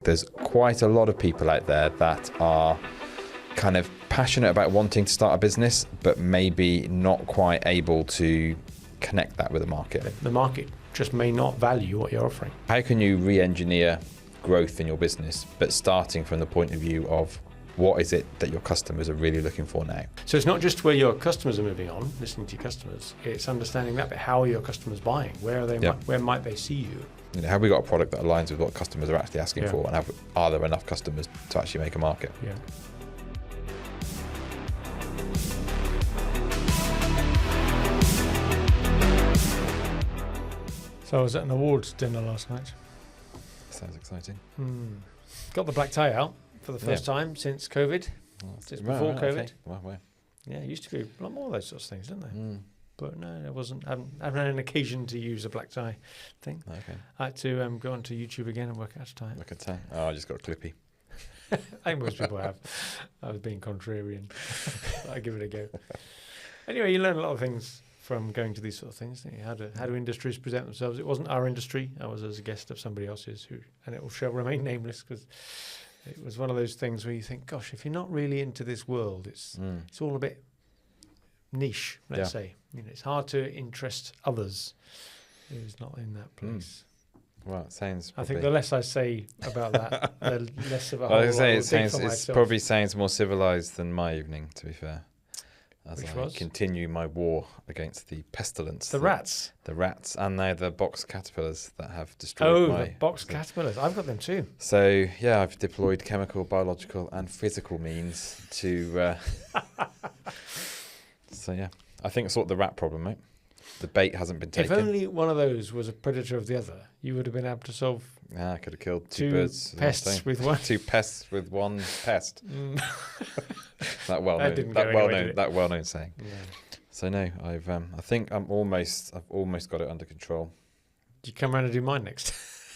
There's quite a lot of people out there that are kind of passionate about wanting to start a business, but maybe not quite able to connect that with the market. The market just may not value what you're offering. How can you re-engineer growth in your business, but starting from the point of view of what is it that your customers are really looking for now? So it's not just where your customers are moving on, listening to your customers, it's understanding that, but how are your customers buying? Where are they? Yeah. Where might they see you? You know, have we got a product that aligns with what customers are actually asking Yeah. for, and are there enough customers to actually make a market? Yeah. So I was at an awards dinner last night. Sounds exciting. Got the black tie out for the first time since COVID. Since before COVID. Okay. Well. Yeah, it used to be a lot more of those sorts of things, didn't they? But no, I haven't had an occasion to use a black tie thing. Okay. I had to go onto YouTube again and work out how to tie it. Look at that. Oh, I just got a clippy. I think most people have. I was being contrarian. I give it a go. Anyway, you learn a lot of things from going to these sort of things. How do industries present themselves? It wasn't our industry. I was as a guest of somebody else's and it shall remain nameless because it was one of those things where you think, gosh, if you're not really into this world, it's all a bit niche, let's say. You know, it's hard to interest others who's not in that place. Well, it sounds. I think the less I say about that, the less of a I whole was lot going to say will dig for it myself. probably sounds more civilized than my evening, to be fair. As Which I was? continue my war against the pestilence. The rats. The rats, and now the box caterpillars that have destroyed my... The box caterpillars. I've got them too. So, yeah, I've deployed chemical, biological and physical means to... So, yeah, I think I sorted the rat problem, mate. The bait hasn't been taken. If only one of those was a predator of the other, you would have been able to solve I could have killed two birds pests with one. Two pests with one pest. That didn't go anywhere, did it? well-known saying. Yeah. So no, I think I've almost got it under control. Do you come around and do mine next?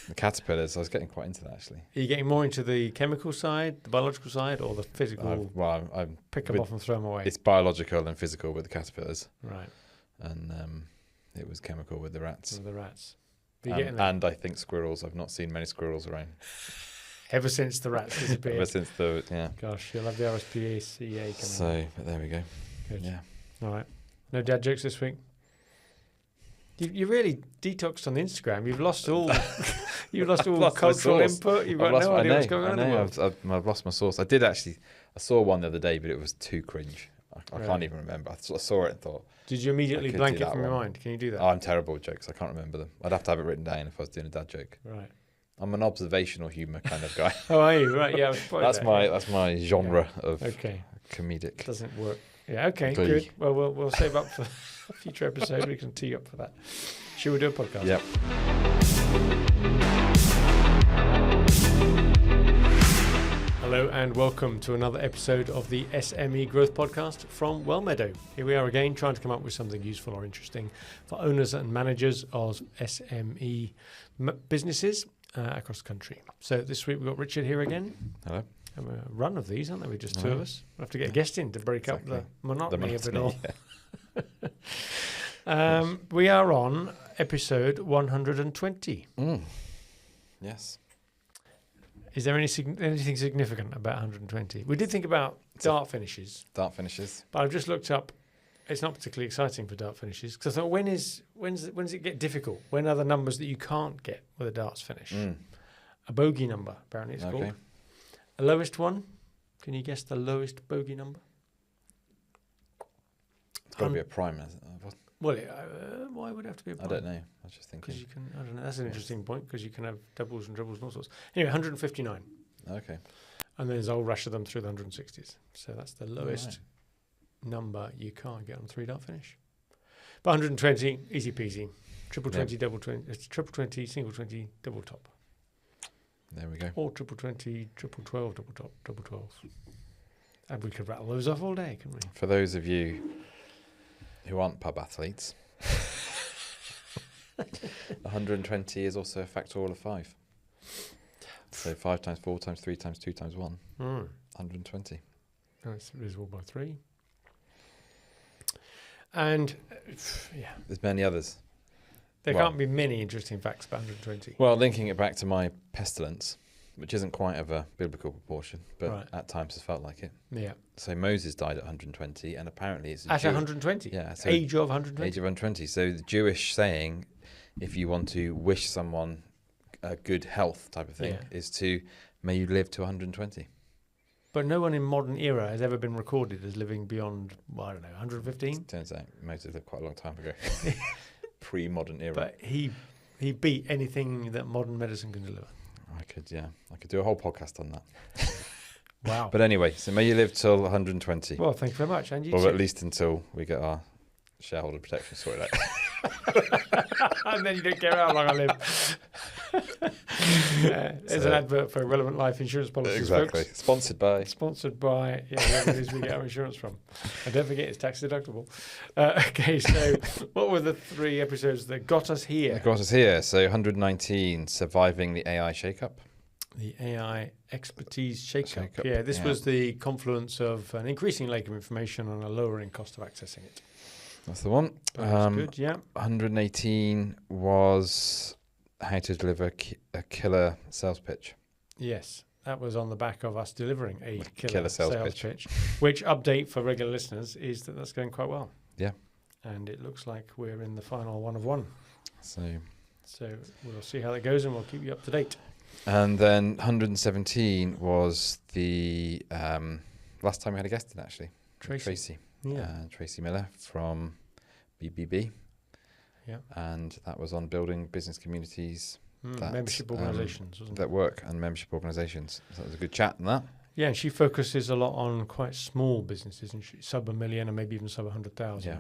The caterpillars, I was getting quite into that actually. Are you getting more into the chemical side, the biological side, or the physical? I'm Pick them off and throw them away. It's biological and physical with the caterpillars, Right. and it was chemical with the rats. With the rats. But you're getting there. And I think squirrels. I've not seen many squirrels around. Ever since the rats disappeared. Ever since Gosh, you'll have the RSPCA coming. So, but there we go. Good. Yeah. All right. No dad jokes this week. You really detoxed on the Instagram. You've lost all. You've lost all lost my cultural source. input. You've got no idea what's going on in the world. I've lost my source. I saw one the other day, but it was too cringe. I can't even remember. I saw it and thought. Did you immediately I could blank do it from that your one. mind? Can you do that? Oh, I'm terrible with jokes. I can't remember them. I'd have to have it written down if I was doing a dad joke. Right. I'm an observational humour kind of guy. Oh, are you? Right, yeah. That's my genre of comedic. Doesn't work. Yeah, okay, Glee. good. Well, we'll save up for a future episode. We can tee you up for that. Should we do a podcast? Yep. Hello and welcome to another episode of the SME Growth Podcast from Wellmeadow. Here we are again trying to come up with something useful or interesting for owners and managers of SME businesses across the country. So this week we've got Richard here again. Hello. And a run of these, aren't there? We're just two of us. We'll have to get a guest in to break up the monotony of it all. Yeah. We are on episode 120. Yes. Is there anything significant about 120? We did think about dart finishes. Dart finishes. But I've just looked up. It's not particularly exciting for dart finishes because I thought, when does it get difficult? When are the numbers that you can't get with a darts finish? A bogey number, apparently it's called. A lowest one. Can you guess the lowest bogey number? It's got to be a prime, hasn't it? Well, why would it have to be a prime? I don't know. I was just thinking. Because you can. I don't know. That's an interesting point because you can have doubles and triples and all sorts. Anyway, 159. Okay. And there's a whole rush of them through the 160s. So that's the lowest number you can't get on 3-dart finish. But 120, easy peasy. Triple 20, double 20. It's triple 20, single 20, double top. There we go. Or triple 20, triple 12, double top, double 12. And we could rattle those off all day, couldn't we? For those of you who aren't pub athletes, 120 is also a factorial of 5. So 5 times 4 times 3 times 2 times 1, 120. That's divisible by 3. And, There's many others. There can't be many interesting facts about 120. Well, linking it back to my pestilence, which isn't quite of a biblical proportion, but Right. at times has felt like it. Yeah. So Moses died at 120, and apparently it's At 120? Yeah, so Age of 120? age of 120. So the Jewish saying, if you want to wish someone a good health type of thing, Yeah. is to may you live to 120. But no one in modern era has ever been recorded as living beyond, well, I don't know, 115? Turns out Moses lived quite a long time ago, pre-modern era. But he beat anything that modern medicine can deliver. I could do a whole podcast on that. Wow. But anyway, so may you live till 120, Well, thank you very much. And you or too. at least until we get our shareholder protection sorted out. And then you don't care how long I live. There's an advert for relevant life insurance policies, Exactly. folks. Sponsored by. whoever it is we get our insurance from. And don't forget, it's tax deductible. Okay, so what were the 3 episodes that got us here? Got us here. So 119, surviving the AI shakeup. The AI expertise shake-up. Shake-up, Yeah, this yeah. was the confluence of an increasing lake of information and a lowering cost of accessing it. That's the one. That's good, yeah. 118 was how to deliver a killer sales pitch. Yes, that was on the back of us delivering a Killer sales pitch. Which, update for regular listeners, is that that's going quite well. Yeah. And it looks like we're in the final one of one. So we'll see how that goes and we'll keep you up to date. and then 117 was the last time we had a guest in, actually. Tracy. Yeah. Tracy Miller from BBB. Yeah. And that was on building business communities that, membership organisations, wasn't it? that work and membership organisations. So that was a good chat on that. Yeah, and she focuses a lot on quite small businesses, and sub $1 million and maybe even sub 100,000. Yeah.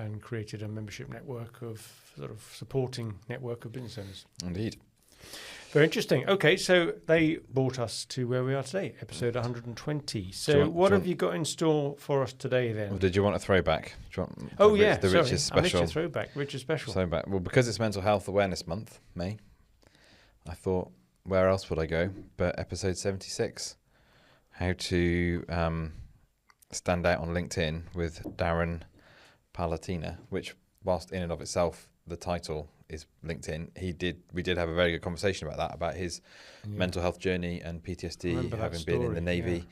And created a membership network of sort of supporting network of business owners. Indeed. Very interesting. Okay, so they brought us to where we are today, episode 120. So what have you got in store for us today then? Or did you want a throwback? Do you want The Richard sorry, special? I missed your throwback. Richard special. Throwback. Well, because it's Mental Health Awareness Month, May, I thought, where else would I go but episode 76, how to stand out on LinkedIn with Darren Palatina, which, whilst in and of itself the title is LinkedIn, we did have a very good conversation about that, about his mental health journey and PTSD, having been in the Navy. Yeah.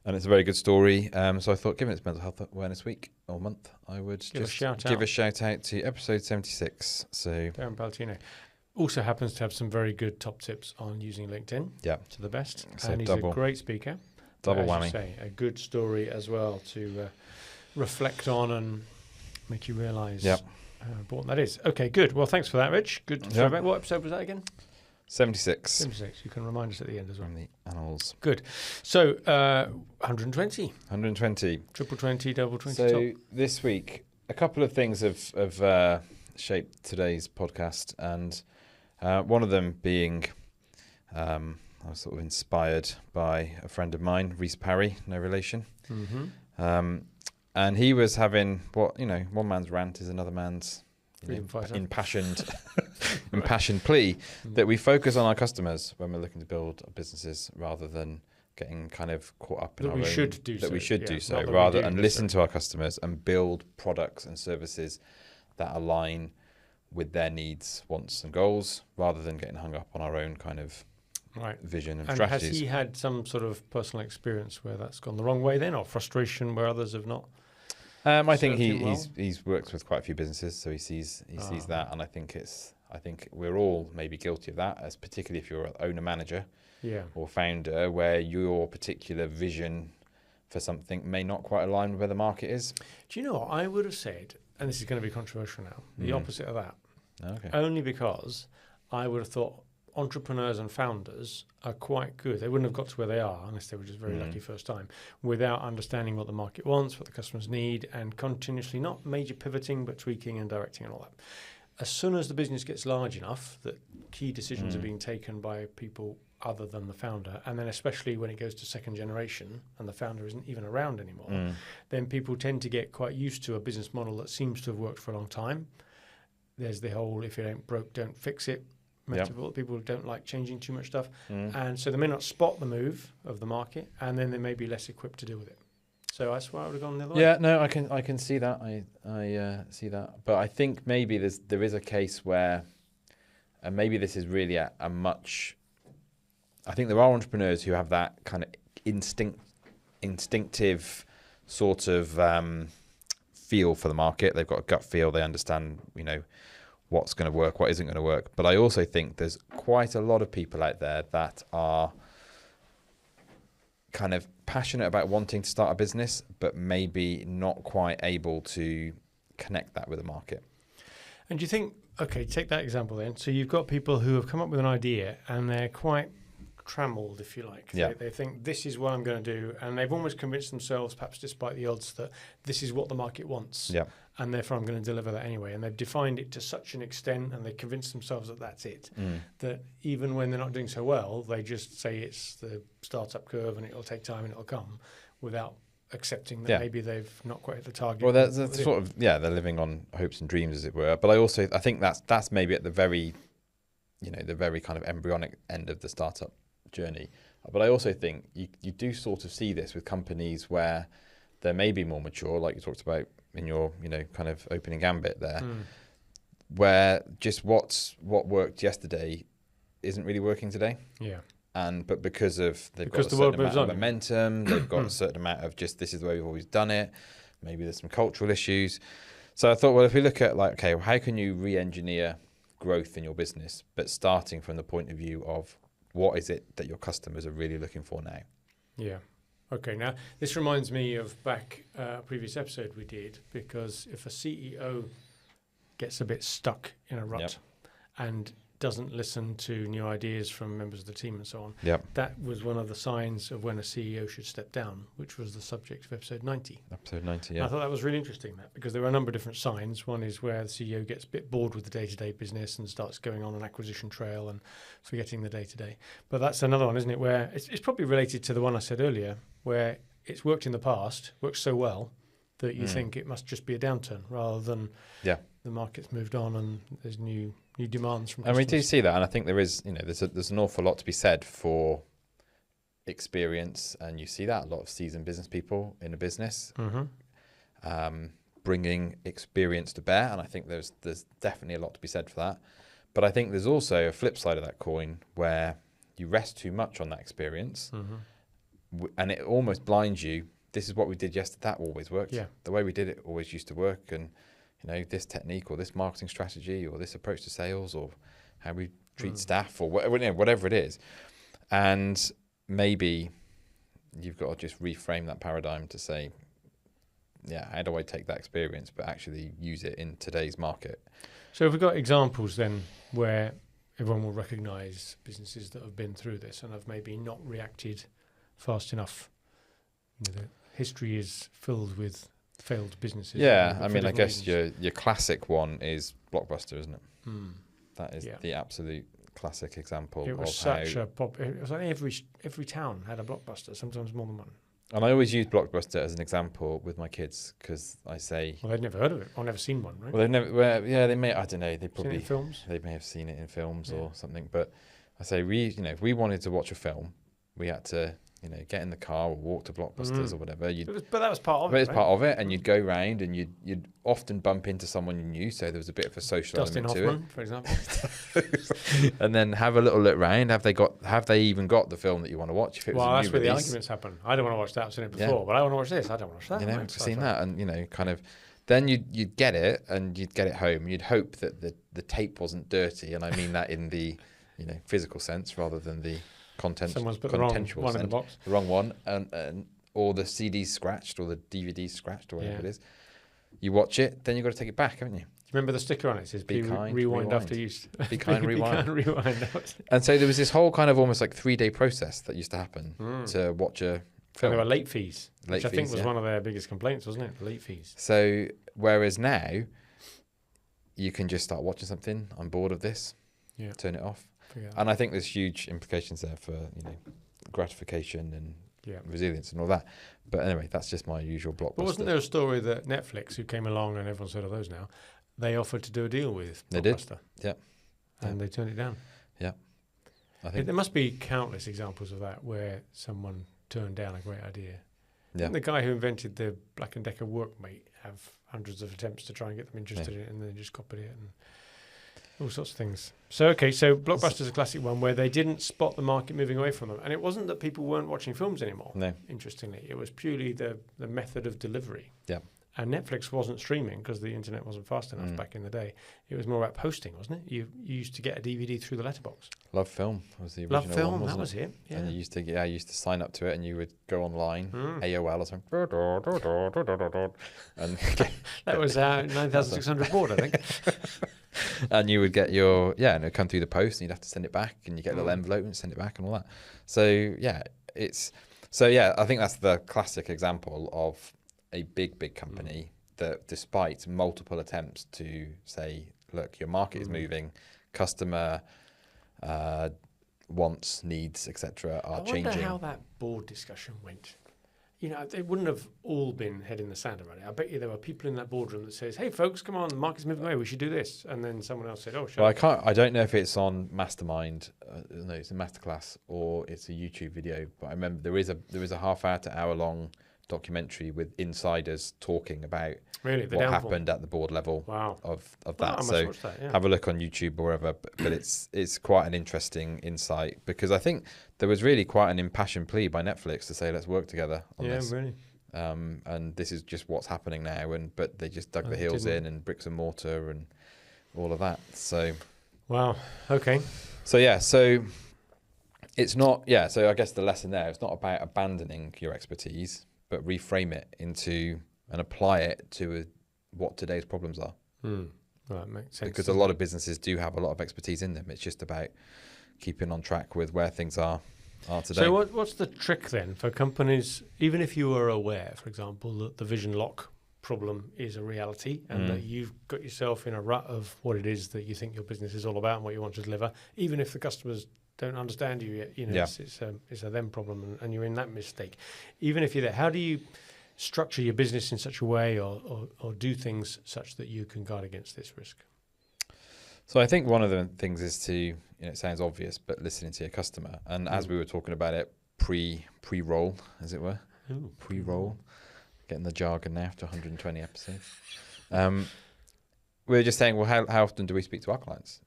And it's a very good story. So I thought, given it's Mental Health Awareness Week or month, I would Give a shout out to episode 76. So Darren Palatino also happens to have some very good top tips on using LinkedIn. Yeah. To the best. So and he's a great speaker. Double As whammy. you say, a good story as well to reflect on and make you realise how important that is. Okay, good. Well, thanks for that, Rich. Good throwback. What episode was that again? 76. 76. You can remind us at the end as well. From the annals. Good. So, 120. 120. Triple 20, double 20 So top. this week, a couple of things have shaped today's podcast, and one of them being I was sort of inspired by a friend of mine, Reese Parry, no relation. Mm-hmm. And he was having one man's rant is another man's impassioned plea that we focus on our customers when we're looking to build businesses rather than getting kind of caught up in That our we own, should do that so. we should Yeah, do not so that we rather do and do listen so. to our customers and build products and services that align with their needs, wants and goals, rather than getting hung up on our own kind of vision and strategies. Has he had some sort of personal experience where that's gone the wrong way then, or frustration where others have not? I think served him well? he's worked with quite a few businesses, so he sees that, and I think we're all maybe guilty of that, as particularly if you're an owner manager or founder, where your particular vision for something may not quite align with where the market is. Do you know what I would have said? And this is going to be controversial now. The opposite of that. Okay. Only because I would have thought entrepreneurs and founders are quite good. They wouldn't have got to where they are unless they were just very lucky first time, without understanding what the market wants, what the customers need, and continuously not major pivoting, but tweaking and directing and all that. As soon as the business gets large enough that key decisions are being taken by people other than the founder, and then especially when it goes to second generation and the founder isn't even around anymore, then people tend to get quite used to a business model that seems to have worked for a long time. There's the whole, if it ain't broke, don't fix it metaphor. People don't like changing too much stuff. And so they may not spot the move of the market, and then they may be less equipped to deal with it. So that's why I would have gone the other way. Yeah, no, I can see that. I see that. But I think maybe there is a case where, and maybe this is really a much I think there are entrepreneurs who have that kind of instinctive sort of feel for the market. They've got a gut feel. They understand, what's going to work, what isn't going to work. But I also think there's quite a lot of people out there that are kind of passionate about wanting to start a business, but maybe not quite able to connect that with the market. And do you think, okay, take that example then. So you've got people who have come up with an idea and they're quite trammeled, if you like. Yeah. They think this is what I'm going to do, and they've almost convinced themselves, perhaps despite the odds, that this is what the market wants. Yeah. And therefore I'm going to deliver that anyway. And they've defined it to such an extent, and they convince themselves that that's it. That even when they're not doing so well, they just say it's the startup curve and it'll take time and it'll come, without accepting that maybe they've not quite hit the target. Well, there's sort of, they're living on hopes and dreams, as it were. But I think that's maybe at the very, the very kind of embryonic end of the startup journey. But I also think you do sort of see this with companies where they may be more mature, like you talked about in your, kind of opening gambit there, where just what worked yesterday isn't really working today. Yeah. But because they've got a certain amount of momentum, they've got a certain amount of just, this is the way we've always done it. Maybe there's some cultural issues. So I thought, well, if we look at how can you re-engineer growth in your business, but starting from the point of view of what is it that your customers are really looking for now? Yeah. Okay. Now, this reminds me of back a previous episode we did, because if a CEO gets a bit stuck in a rut and doesn't listen to new ideas from members of the team and so on, that was one of the signs of when a CEO should step down, which was the subject of episode 90. Episode 90, And I thought that was really interesting, because there were a number of different signs. One is where the CEO gets a bit bored with the day-to-day business and starts going on an acquisition trail and forgetting the day-to-day. But that's another one, isn't it, where it's probably related to the one I said earlier, where it's worked in the past, works so well, that you think it must just be a downturn, rather than the market's moved on and there's new demands from customers. And we do see that, and I think there is, there's an awful lot to be said for experience, and you see that a lot of seasoned business people in a business bringing experience to bear, and I think there's definitely a lot to be said for that. But I think there's also a flip side of that coin where you rest too much on that experience, and it almost blinds you. This is what we did yesterday. That always worked. Yeah. The way we did it always used to work, and this technique or this marketing strategy or this approach to sales or how we treat staff or whatever it is. And maybe you've got to just reframe that paradigm to say, how do I take that experience but actually use it in today's market? So if we've got examples then where everyone will recognise businesses that have been through this and have maybe not reacted fast enough. The history is filled with failed businesses. Yeah, I mean, I guess your classic one is Blockbuster, isn't it? That is the absolute classic example. It was such a pop. It was like every town had a Blockbuster, sometimes more than one. And I always use Blockbuster as an example with my kids, because I say, well, they'd never heard of it or never seen one, right? Well, they've never. Well, yeah, they may. I don't know. They probably seen it in films. They may have seen it in films or something. But I say, if we wanted to watch a film, we had to, get in the car or walk to Blockbusters or whatever. But that was part of it. But it's part of it, and you'd go round, and you'd often bump into someone you knew, so there was a bit of a social Dustin element Hoffman, to it. for example. And then have a little look round. Have they even got the film that you want to watch? If it was a new that's where release. the arguments happen. I don't want to watch that. I've seen it before, but I want to watch this. I don't want to watch that. I've seen that, and kind of. Then you'd get it, and you'd get it home. You'd hope that the tape wasn't dirty, and I mean that in the physical sense rather than the someone's put the wrong one in the box. The wrong one, and or the CD's scratched or the DVD's scratched or whatever it is. You watch it, then you've got to take it back, haven't you? Do you remember the sticker on it? It says, be kind, rewind after use. Be kind, rewind. Be kind, rewind. And so there was this whole kind of almost like 3-day process that used to happen to watch a film. And there were late fees, which I think was one of their biggest complaints, wasn't it? The late fees. So whereas now, you can just start watching something, I'm bored of this, turn it off. And I think there's huge implications there for gratification and resilience and all that. But anyway, that's just my usual Blockbuster. But wasn't there a story that Netflix, who came along and everyone's heard of those now, they offered to do a deal with Blockbuster? They did. And they turned it down. Yeah. I think there must be countless examples of that where someone turned down a great idea. Didn't the guy who invented the Black & Decker Workmate have hundreds of attempts to try and get them interested in it, and then just copied it? All sorts of things. So Blockbuster's a classic one where they didn't spot the market moving away from them. And it wasn't that people weren't watching films anymore. No. Interestingly, it was purely the method of delivery. Yeah. And Netflix wasn't streaming because the internet wasn't fast enough back in the day. It was more about posting, wasn't it? You used to get a DVD through the letterbox. Love Film was the original Love Film, one, wasn't that was it. Yeah. And you used to sign up to it, and you would go online, AOL or something, and that was 9,600 board, I think. and you would get and it would come through the post, and you'd have to send it back, and you get a little envelope and send it back and all that. So I think that's the classic example of a big company that, despite multiple attempts to say, look, your market is moving, customer wants, needs, etc. are changing. I wonder how that board discussion went. You know, they wouldn't have all been head in the sand about it. I bet you there were people in that boardroom that says, "Hey, folks, come on, the market's moving away. We should do this." And then someone else said, "Oh, sure." Well, I don't know if it's on Mastermind. No, it's a masterclass or it's a YouTube video. But I remember there is a half-hour to hour-long documentary with insiders talking about what happened at the board level of that. So have a look on YouTube or wherever. But it's quite an interesting insight, because I think there was really quite an impassioned plea by Netflix to say, let's work together on this. Really. And this is just what's happening now. But they just dug the heels in, and bricks and mortar and all of that. So wow. Okay. So it's not. So I guess the lesson there, it's not about abandoning your expertise, but reframe it into and apply it to what today's problems are. Right, makes sense. Because a lot of businesses do have a lot of expertise in them. It's just about keeping on track with where things are today. So what's the trick then for companies, even if you are aware, for example, that the vision lock problem is a reality and that you've got yourself in a rut of what it is that you think your business is all about and what you want to deliver, even if the customers don't understand you yet, it's a them problem, and you're in that mistake. Even if you're there, how do you structure your business in such a way or do things such that you can guard against this risk? So I think one of the things is to, it sounds obvious, but listening to your customer. And as we were talking about it, pre-roll, as it were, pre-roll, getting the jargon now after 120 episodes. We were just saying, well, how often do we speak to our clients?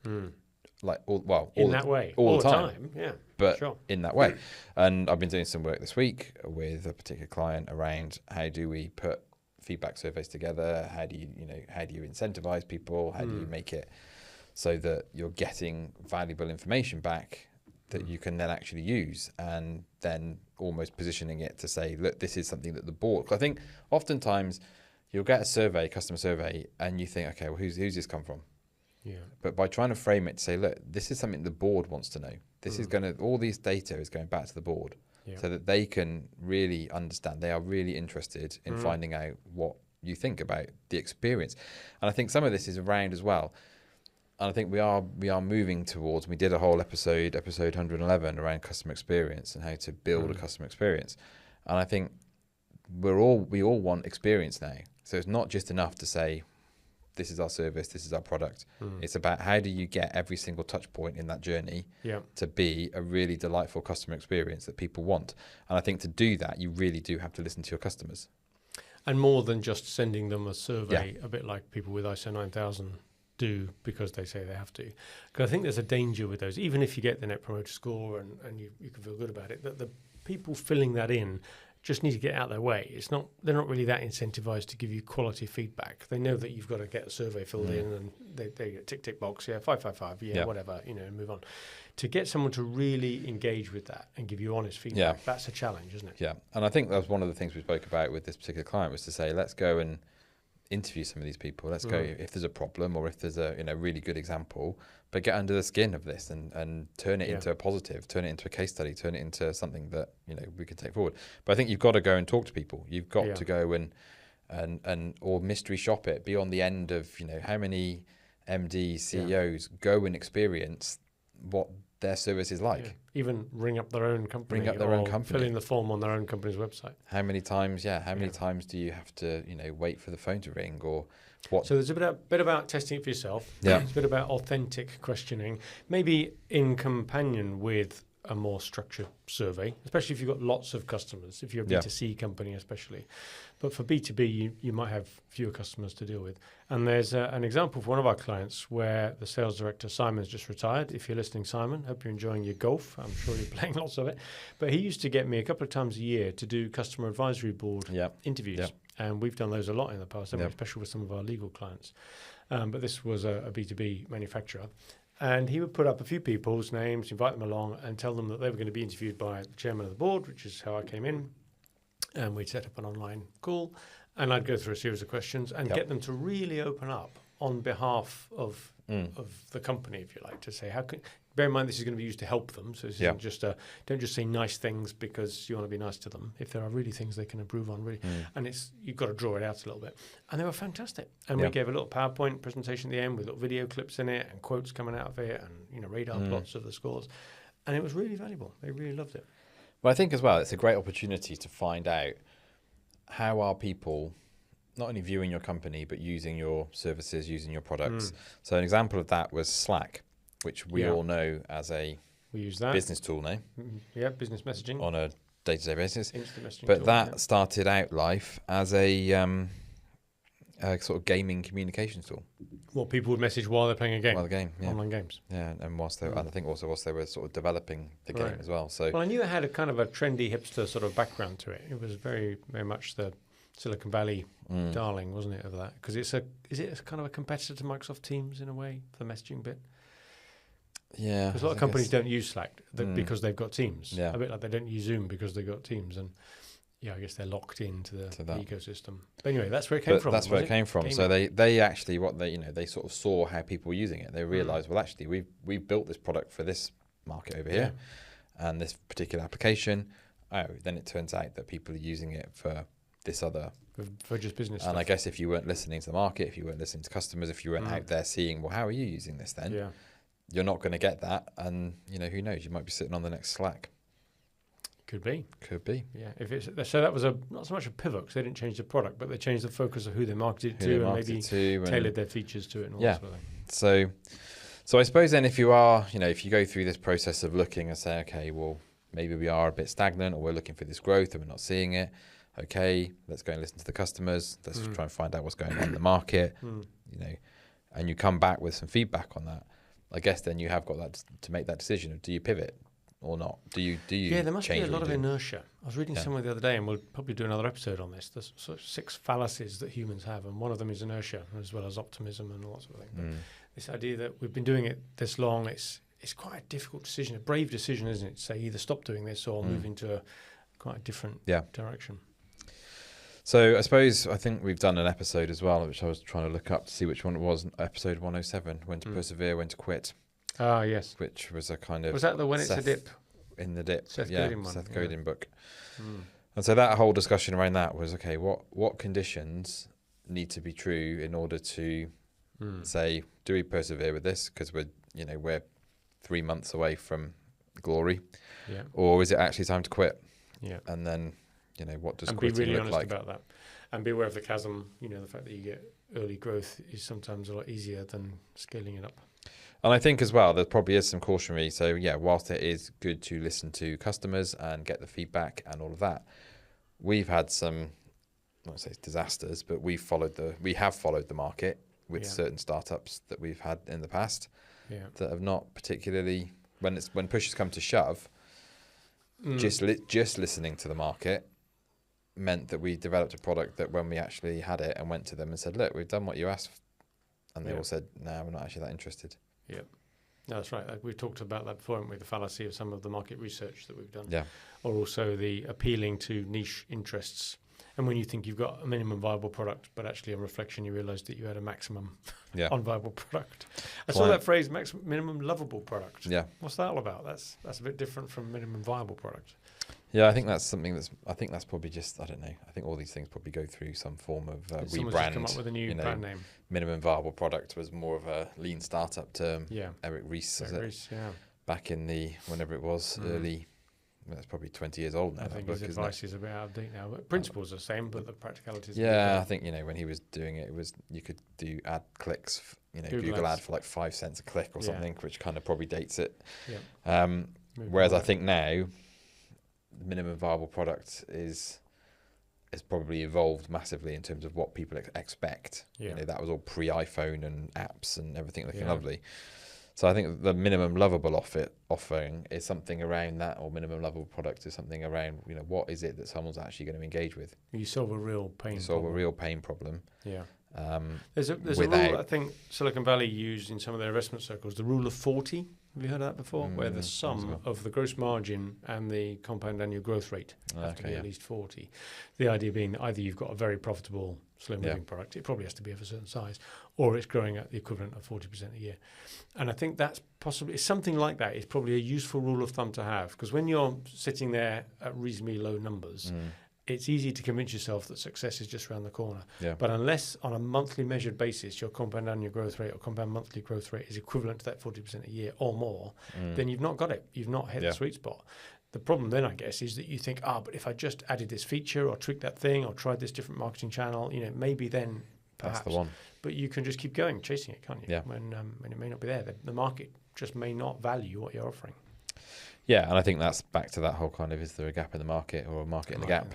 All the time. Yeah, but sure. In that way. And I've been doing some work this week with a particular client around how do we put feedback surveys together? How do you incentivize people? How do you make it so that you're getting valuable information back that you can then actually use, and then almost positioning it to say, look, this is something that the board. 'Cause I think oftentimes you'll get a customer survey, and you think, okay, well, who's this come from? Yeah. But by trying to frame it to say, look, this is something the board wants to know. This is all these data is going back to the board so that they can really understand. They are really interested in finding out what you think about the experience. And I think some of this is around as well. And I think we are moving towards, we did a whole episode 111 around customer experience and how to build a customer experience. And I think we all want experience now. So it's not just enough to say, this is our service, this is our product. It's about how do you get every single touch point in that journey to be a really delightful customer experience that people want. And I think to do that, you really do have to listen to your customers. And more than just sending them a survey, a bit like people with ISO 9000 do because they say they have to. Because I think there's a danger with those, even if you get the Net Promoter Score and you can feel good about it, that the people filling that in just need to get out of their way. They're not really that incentivized to give you quality feedback. They know that you've got to get a survey filled in, and they get tick box, 555, whatever, and move on. To get someone to really engage with that and give you honest feedback, that's a challenge, isn't it? Yeah, and I think that was one of the things we spoke about with this particular client, was to say, let's go and interview some of these people. Let's go if there's a problem or if there's a really good example, but get under the skin of this and turn it into a positive, turn it into a case study, turn it into something that we can take forward. But I think you've got to go and talk to people. You've got to go and or mystery shop it. Be on the end of how many MDs, CEOs go and experience what their service is like. Yeah. Even ring up their own company. Fill in the form on their own company's website. How many times? How many times do you have to wait for the phone to ring, or what? So there's a bit about testing it for yourself. Yeah. It's a bit about authentic questioning, maybe in companion with a more structured survey, especially if you've got lots of customers, if you're a B2C company especially. But for B2B, you might have fewer customers to deal with. And there's an example for one of our clients where the sales director, Simon's just retired. If you're listening, Simon, hope you're enjoying your golf. I'm sure you're playing lots of it. But he used to get me a couple of times a year to do customer advisory board interviews. Yep. And we've done those a lot in the past, especially with some of our legal clients. But this was a B2B manufacturer. And he would put up a few people's names, invite them along, and tell them that they were going to be interviewed by the chairman of the board, which is how I came in. And we'd set up an online call, and I'd go through a series of questions and get them to really open up on behalf of the company, if you like, to say, how can... Bear in mind, this is going to be used to help them. So this isn't just don't just say nice things because you want to be nice to them. If there are really things they can improve on, really. And you've got to draw it out a little bit. And they were fantastic. And we gave a little PowerPoint presentation at the end with little video clips in it and quotes coming out of it and, radar plots of the scores. And it was really valuable. They really loved it. Well, I think as well, it's a great opportunity to find out how are people not only viewing your company, but using your services, using your products. So an example of that was Slack, which we all know as a business tool now. Yeah, business messaging. On a day-to-day basis. Instant messaging but tool, that started out life as a sort of gaming communications tool. Well, people would message while they're playing a game. While the game, Online games. Yeah, and and I think also whilst they were sort of developing the game as well. So, well, I knew it had a kind of a trendy hipster sort of background to it. It was very, very much the Silicon Valley darling, wasn't it, of that? Because is it a kind of a competitor to Microsoft Teams in a way, for the messaging bit? Yeah. Because a lot of companies don't use Slack because they've got Teams. Yeah. A bit like they don't use Zoom because they've got Teams. And I guess they're locked into the ecosystem. But anyway, that's where it came from. That's where it came from. Gaming. So they actually, they sort of saw how people were using it. They realized, well, actually, we've built this product for this market over here and this particular application. Oh, then it turns out that people are using it for this other... For just business and stuff. I guess if you weren't listening to the market, if you weren't listening to customers, if you weren't out there seeing, well, how are you using this then? Yeah. You're not going to get that. And, who knows? You might be sitting on the next Slack. Could be. Yeah. So that was not so much a pivot because they didn't change the product, but they changed the focus of who they marketed to and maybe tailored their features to it and all that sort of thing. So I suppose then if you are, if you go through this process of looking and say, okay, well, maybe we are a bit stagnant or we're looking for this growth and we're not seeing it. Okay, let's go and listen to the customers. Let's try and find out what's going on in the market, and you come back with some feedback on that. I guess then you have got that to make that decision of do you pivot or not? Do you Yeah, there must be a lot of inertia. I was reading somewhere the other day, and we'll probably do another episode on this. There's sort of 6 fallacies that humans have, and one of them is inertia, as well as optimism and all that sort of thing. But this idea that we've been doing it this long, it's quite a difficult decision, a brave decision, isn't it? To say either stop doing this or move into quite a different direction. So I think we've done an episode as well, which I was trying to look up to see which one it was. Episode 107, when to persevere, when to quit. Ah, yes. Which was a kind of... Was that the when it's a dip? In the dip. Seth Godin one. Seth Godin book. And so that whole discussion around that was, okay, what conditions need to be true in order to say, do we persevere with this? Because we're 3 months away from glory. Yeah. Or is it actually time to quit? Yeah. And then... what does quitting look like? And be really honest about that. And be aware of the chasm. The fact that you get early growth is sometimes a lot easier than scaling it up. And I think as well, there probably is some cautionary. So whilst it is good to listen to customers and get the feedback and all of that, we've had some, I won't say disasters, but we have followed the market with certain startups that we've had in the past that have not particularly, when push has come to shove, just listening to the market meant that we developed a product that when we actually had it and went to them and said, look, we've done what you asked, and they all said, no, we're not actually that interested. Yeah, no, that's right. We've talked about that before, haven't we? The fallacy of some of the market research that we've done. Yeah. Or also the appealing to niche interests. And when you think you've got a minimum viable product, but actually on reflection you realise that you had a maximum unviable product. I saw that phrase, minimum lovable product. Yeah. What's that all about? That's a bit different from minimum viable product. Yeah, I think that's something that's probably just, I don't know. I think all these things probably go through some form of rebrand. Someone's just come up with a new brand name. Minimum viable product was more of a lean startup term. Yeah. Eric Ries, back in whenever it was, early. That's probably 20 years old now. I think his advice is a bit out of date now. But principles are the same, but the practicalities. Yeah, I think when he was doing it, you could do ad clicks. Google ad for like 5 cents a click or something, which kind of probably dates it. Yeah. Whereas I think now, the minimum viable product is probably evolved massively in terms of what people expect. Yeah. You know, that was all pre-iPhone and apps and everything looking lovely. So I think the minimum lovable offering is something around that, or minimum lovable product is something around, you know, what is it that someone's actually going to engage with? You solve a real pain. A real pain problem. Yeah. There's a rule I think Silicon Valley used in some of their investment circles, the rule of 40. Have you heard of that before? Where the sum of the gross margin and the compound annual growth rate have to be at least 40. The idea being that either you've got a very profitable, slow-moving product, it probably has to be of a certain size, or it's growing at the equivalent of 40% a year. And I think that's possibly, something like that is probably a useful rule of thumb to have, because when you're sitting there at reasonably low numbers, it's easy to convince yourself that success is just around the corner. Yeah. But unless on a monthly measured basis, your compound annual growth rate or compound monthly growth rate is equivalent to that 40% a year or more, then you've not got it. You've not hit the sweet spot. The problem then, I guess, is that you think, but if I just added this feature or tweaked that thing or tried this different marketing channel, you know, maybe then perhaps. That's the one. But you can just keep going, chasing it, can't you? Yeah. When it may not be there. The market just may not value what you're offering. Yeah, and I think that's back to that whole kind of, is there a gap in the market or a market in the gap?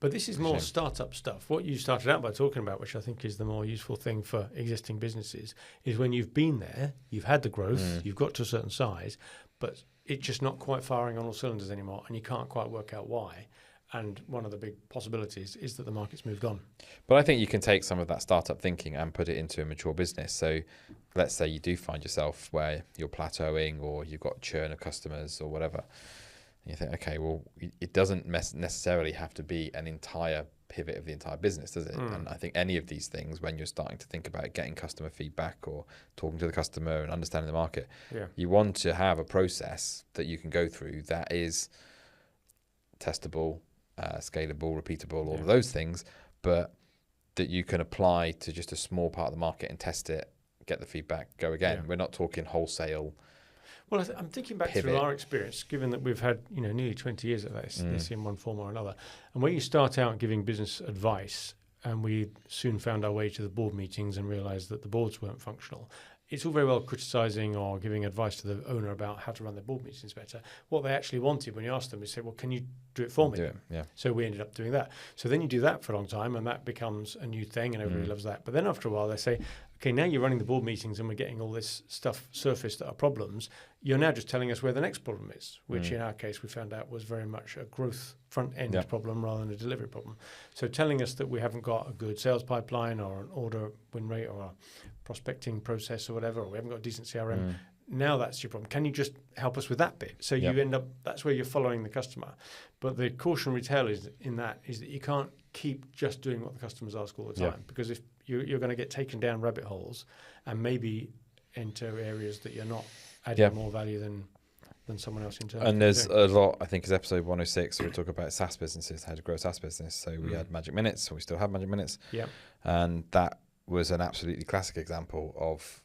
But this is more startup stuff. What you started out by talking about, which I think is the more useful thing for existing businesses, is when you've been there, you've had the growth, you've got to a certain size, but it's just not quite firing on all cylinders anymore, and you can't quite work out why. And one of the big possibilities is that the market's moved on. But I think you can take some of that startup thinking and put it into a mature business. So let's say you do find yourself where you're plateauing or you've got churn of customers or whatever. And you think, okay, well, it doesn't necessarily have to be an entire pivot of the entire business, does it? And I think any of these things, when you're starting to think about getting customer feedback or talking to the customer and understanding the market, you want to have a process that you can go through that is testable, scalable, repeatable, all of those things, but that you can apply to just a small part of the market and test it, get the feedback, go again. We're not talking wholesale. Well, I'm thinking back through our experience, given that we've had nearly 20 years of this in one form or another. And when you start out giving business advice, and we soon found our way to the board meetings and realised that the boards weren't functional, it's all very well criticising or giving advice to the owner about how to run their board meetings better. What they actually wanted when you asked them is say, well, can you do it for me? So we ended up doing that. So then you do that for a long time and that becomes a new thing and everybody loves that. But then after a while they say, okay, now you're running the board meetings and we're getting all this stuff surfaced that are problems. You're now just telling us where the next problem is, which in our case we found out was very much a growth front-end problem rather than a delivery problem. So telling us that we haven't got a good sales pipeline or an order win rate or a prospecting process or whatever, or we haven't got a decent CRM, now that's your problem. Can you just help us with that bit? So you end up, that's where you're following the customer. But the cautionary tale is that you can't keep just doing what the customers ask all the time, because if you're going to get taken down rabbit holes and maybe enter areas that you're not adding more value than someone else in terms. And there's a lot, I think, is episode 106, where we talk about SaaS businesses, how to grow a SaaS business. So we had Magic Minutes, or we still have Magic Minutes. And that was an absolutely classic example of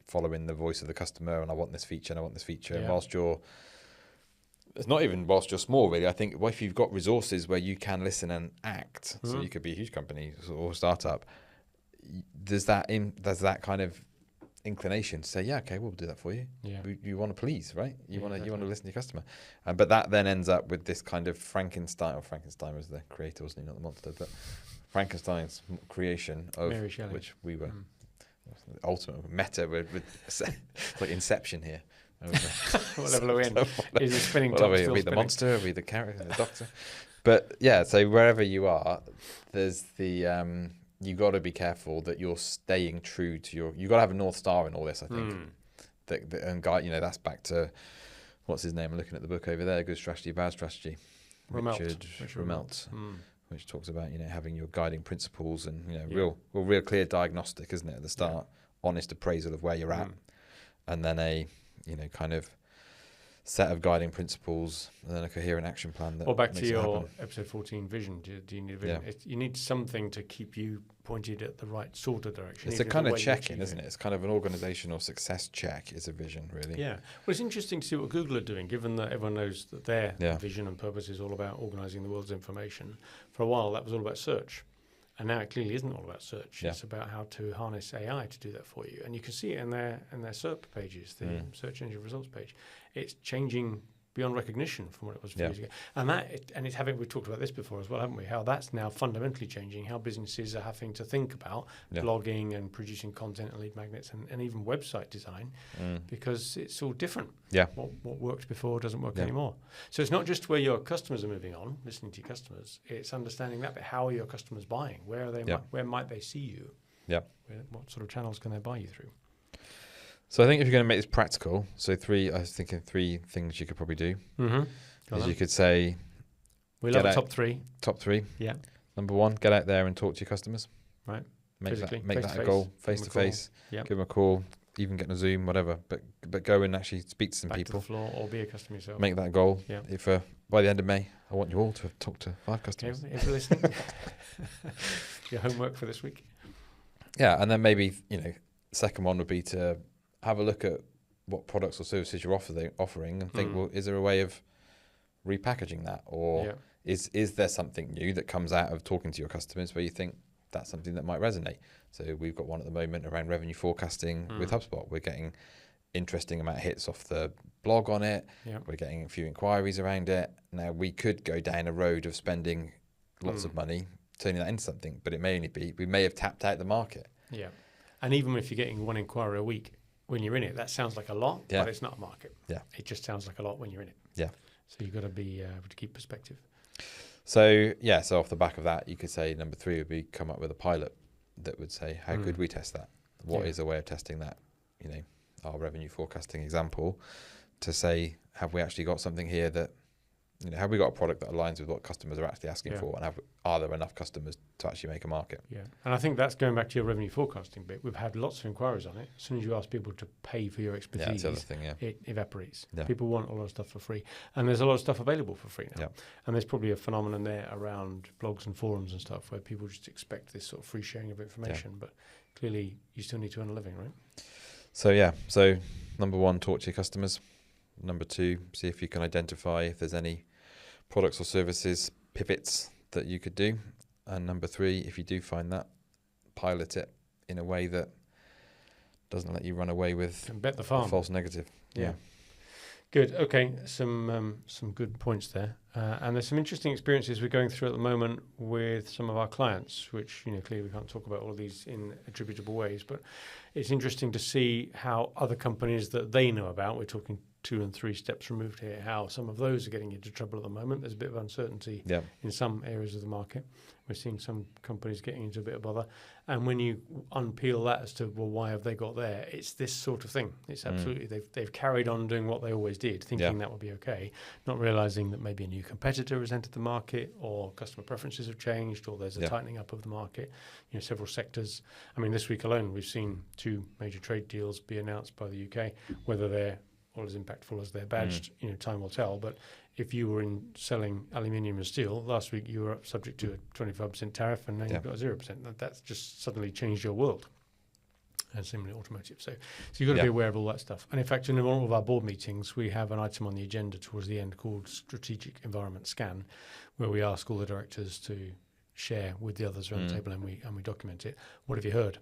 following the voice of the customer, and I want this feature and I want this feature. And it's not even whilst you're small, really. I think if you've got resources where you can listen and act, so you could be a huge company or startup, there's that kind of inclination to say, okay, we'll do that for you. You want to please, right? You want to listen to your customer. But that then ends up with this kind of Frankenstein was the creator, wasn't he, not the monster, but Frankenstein's creation of which we were the ultimate meta with like Inception here. What level are we in? Is it spinning top? Are we the monster? Are we the character? The doctor? But so wherever you are, there's the you got to be careful that you're staying true to you got to have a North Star in all this, I think. And guy, that's back to what's his name? I'm looking at the book over there, Good Strategy, Bad Strategy. Richard Buckle. Which talks about having your guiding principles and real clear diagnostic, isn't it, at the start? Honest appraisal of where you're at, and then a kind of set of guiding principles, and then a coherent action plan. Well, back to your episode 14 vision. Do you need a vision? You need something to keep you pointed at the right sort of direction. It's a kind of check-in, isn't it? It's kind of an organizational success check. Is a vision, really. Yeah. Well, it's interesting to see what Google are doing, given that everyone knows that their vision and purpose is all about organizing the world's information. For a while, that was all about search. And now it clearly isn't all about search. Yeah. It's about how to harness AI to do that for you. And you can see it in their SERP pages, the search engine results page. It's changing beyond recognition from what it was a few years ago. And it's having, we've talked about this before as well, haven't we? How that's now fundamentally changing how businesses are having to think about blogging and producing content and lead magnets and even website design, because it's all different. Yeah. What worked before doesn't work anymore. So it's not just where your customers are moving on, listening to your customers. It's understanding that, but how are your customers buying? Where are they? Where might they see you? Yeah. What sort of channels can they buy you through? So I think if you're going to make this practical, I was thinking 3 things you could probably do. Is you could say, we love a top 3. Top 3. Yeah. Number 1, get out there and talk to your customers. Right. Make Physically, that a goal, face to face. Yep. Give them a call, even get on a Zoom, whatever. But go and actually speak to some people. To the floor, or be a customer yourself. Make that a goal. Yeah. If by the end of May, I want you all to talk to 5 customers. If you're listening, your homework for this week. Yeah, and then maybe second one would be to have a look at what products or services you're offering and think, well, is there a way of repackaging that, or is there something new that comes out of talking to your customers where you think that's something that might resonate? So we've got one at the moment around revenue forecasting with HubSpot. We're getting interesting amount of hits off the blog on it. We're getting a few inquiries around it. Now we could go down a road of spending lots of money turning that into something, but it may only be, we may have tapped out the market. Yeah. And even if you're getting 1 inquiry a week, when you're in it, that sounds like a lot, but it's not a market. Yeah. It just sounds like a lot when you're in it. Yeah. So you've got to be able to keep perspective. So off the back of that, you could say number 3 would be come up with a pilot that would say, how could we test that? What is a way of testing that? Our revenue forecasting example, to say, have we actually got something here that, have we got a product that aligns with what customers are actually asking for, and are there enough customers to actually make a market? Yeah, and I think that's going back to your revenue forecasting bit. We've had lots of inquiries on it. As soon as you ask people to pay for your expertise, that's the other thing, it evaporates. Yeah. People want a lot of stuff for free, and there's a lot of stuff available for free now. Yeah. And there's probably a phenomenon there around blogs and forums and stuff where people just expect this sort of free sharing of information, but clearly you still need to earn a living, right? So number 1, talk to your customers. Number 2, see if you can identify if there's any products or services pivots that you could do. And number 3, if you do find that, pilot it in a way that doesn't let you run away with bet the farm. A false negative. Yeah. Good. Okay. Some good points there. And there's some interesting experiences we're going through at the moment with some of our clients, which, clearly we can't talk about all of these in attributable ways, but it's interesting to see how other companies that they know about, we're talking 2 and 3 steps removed here, how some of those are getting into trouble at the moment. There's a bit of uncertainty in some areas of the market. We're seeing some companies getting into a bit of bother. And when you unpeel that as to, well, why have they got there? It's this sort of thing. It's absolutely, they've carried on doing what they always did, thinking that would be okay, not realizing that maybe a new competitor has entered the market, or customer preferences have changed, or there's a tightening up of the market, several sectors. I mean, this week alone, we've seen 2 major trade deals be announced by the UK, whether they're all as impactful as they're badged, time will tell. But if you were in selling aluminium and steel, last week you were subject to a 25% tariff, and now you've got 0%. That's just suddenly changed your world. And similarly automotive. So you've got to be aware of all that stuff. And in fact, in all of our board meetings, we have an item on the agenda towards the end called Strategic Environment Scan, where we ask all the directors to share with the others around the table, and we document it. What have you heard?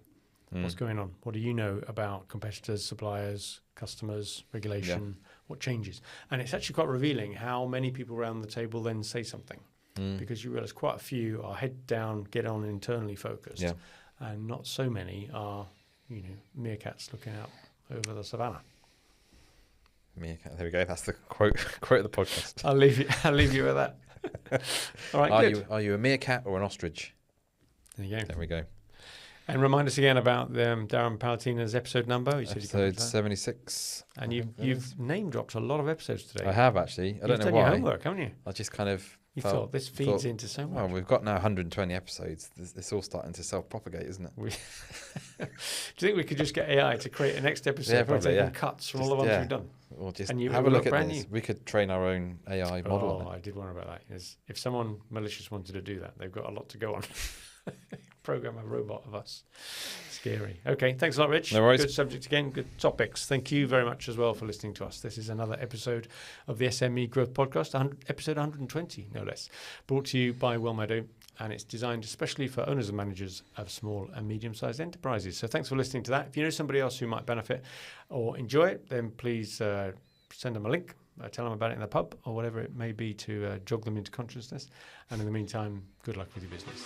What's going on? What do you know about competitors, suppliers, customers, regulation? What changes? And it's actually quite revealing how many people around the table then say something, because you realise quite a few are head down, get on, internally focused, and not so many are, meerkats looking out over the savannah. Meerkat. There we go. That's the quote of the podcast. I'll leave you with that. All right. Are you a meerkat or an ostrich? There you go. There we go. And remind us again about Darren Palatina's episode number. You said episode 76. And you've name dropped a lot of episodes today. I have, actually. I don't know why. You've done your homework, haven't you? I just kind of You thought this feeds into so much. Well, we've got now 120 episodes. It's all starting to self-propagate, isn't it? Do you think we could just get AI to create a next episode by taking cuts from all the ones we've done? Or just have a look at this. We could train our own AI model. I did wonder about that. If someone malicious wanted to do that, they've got a lot to go on. program a robot of us. Scary. Okay, thanks a lot, Rich. No worries. Good subject again, good topics. Thank you very much as well for listening to us. This is another episode of the SME Growth Podcast, episode 120, no less, brought to you by Wellmeadow, and it's designed especially for owners and managers of small and medium-sized enterprises. So thanks for listening to that. If you know somebody else who might benefit or enjoy it, then please send them a link, tell them about it in the pub or whatever it may be to jog them into consciousness. And in the meantime, good luck with your business.